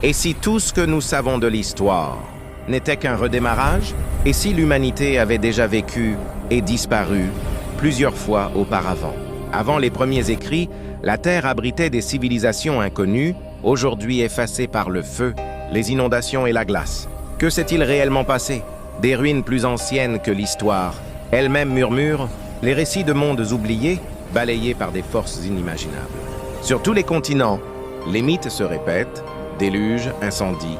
Et si tout ce que nous savons de l'histoire n'était qu'un redémarrage? Et si l'humanité avait déjà vécu et disparu plusieurs fois auparavant? Avant les premiers écrits, la Terre abritait des civilisations inconnues, aujourd'hui effacées par le feu, les inondations et la glace. Que s'est-il réellement passé? Des ruines plus anciennes que l'histoire elle-même murmure, les récits de mondes oubliés, balayés par des forces inimaginables. Sur tous les continents, les mythes se répètent, déluge, incendie,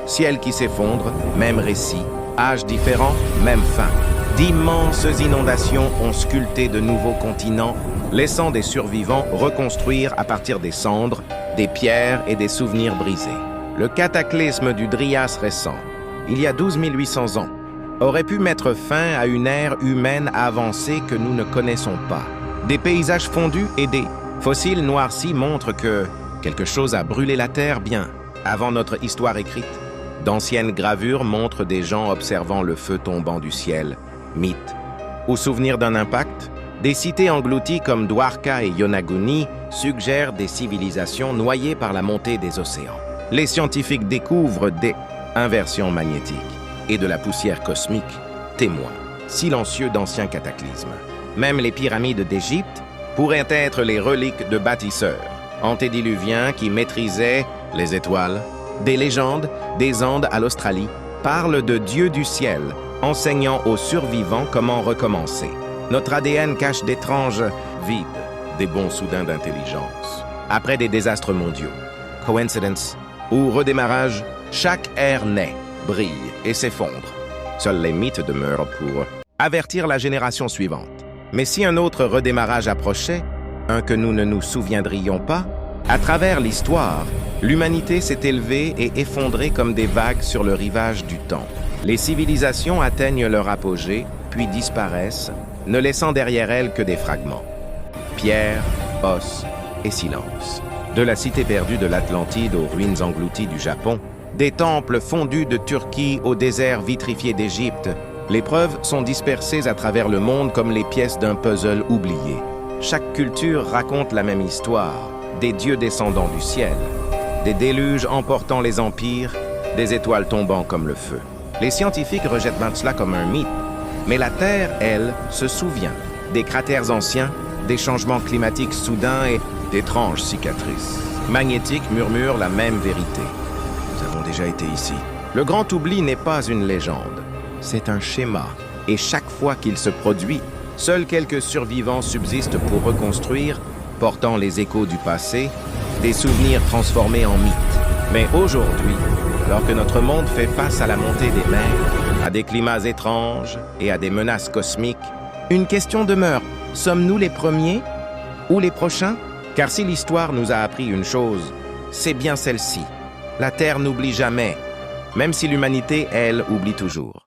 ciel qui s'effondre, même récit, âges différents, même fin. D'immenses inondations ont sculpté de nouveaux continents, laissant des survivants reconstruire à partir des cendres, des pierres et des souvenirs brisés. Le cataclysme du Dryas récent, il y a 12 800 ans, aurait pu mettre fin à une ère humaine avancée que nous ne connaissons pas. Des paysages fondus et des fossiles noircis montrent que quelque chose a brûlé la Terre bien avant notre histoire écrite. D'anciennes gravures montrent des gens observant le feu tombant du ciel, mythes ou souvenirs d'un impact. Des cités englouties comme Dwarka et Yonaguni suggèrent des civilisations noyées par la montée des océans. Les scientifiques découvrent des inversions magnétiques et de la poussière cosmique, témoins silencieux d'anciens cataclysmes. Même les pyramides d'Égypte pourraient être les reliques de bâtisseurs antédiluviens qui maîtrisaient les étoiles. Des légendes, des Andes à l'Australie, parlent de dieux du ciel, enseignant aux survivants comment recommencer. Notre ADN cache d'étranges vides, des bonds soudains d'intelligence. Après des désastres mondiaux, coincidence ou redémarrage, chaque ère naît, brille et s'effondre. Seuls les mythes demeurent pour avertir la génération suivante. Mais si un autre redémarrage approchait, un que nous ne nous souviendrions pas, à travers l'histoire, l'humanité s'est élevée et effondrée comme des vagues sur le rivage du temps. Les civilisations atteignent leur apogée, puis disparaissent, ne laissant derrière elles que des fragments. Pierre, os et silence. De la cité perdue de l'Atlantide aux ruines englouties du Japon, des temples fondus de Turquie au désert vitrifié d'Égypte, les preuves sont dispersées à travers le monde comme les pièces d'un puzzle oublié. Chaque culture raconte la même histoire, des dieux descendant du ciel, des déluges emportant les empires, des étoiles tombant comme le feu. Les scientifiques rejettent bien cela comme un mythe, mais la Terre, elle, se souvient des cratères anciens, des changements climatiques soudains et d'étranges cicatrices. Magnétique murmure la même vérité. Nous avons déjà été ici. Le grand oubli n'est pas une légende, c'est un schéma. Et chaque fois qu'il se produit, seuls quelques survivants subsistent pour reconstruire, portant les échos du passé, des souvenirs transformés en mythes. Mais aujourd'hui, alors que notre monde fait face à la montée des mers, à des climats étranges et à des menaces cosmiques, une question demeure. Sommes-nous les premiers ou les prochains? Car si l'histoire nous a appris une chose, c'est bien celle-ci. La Terre n'oublie jamais, même si l'humanité, elle, oublie toujours.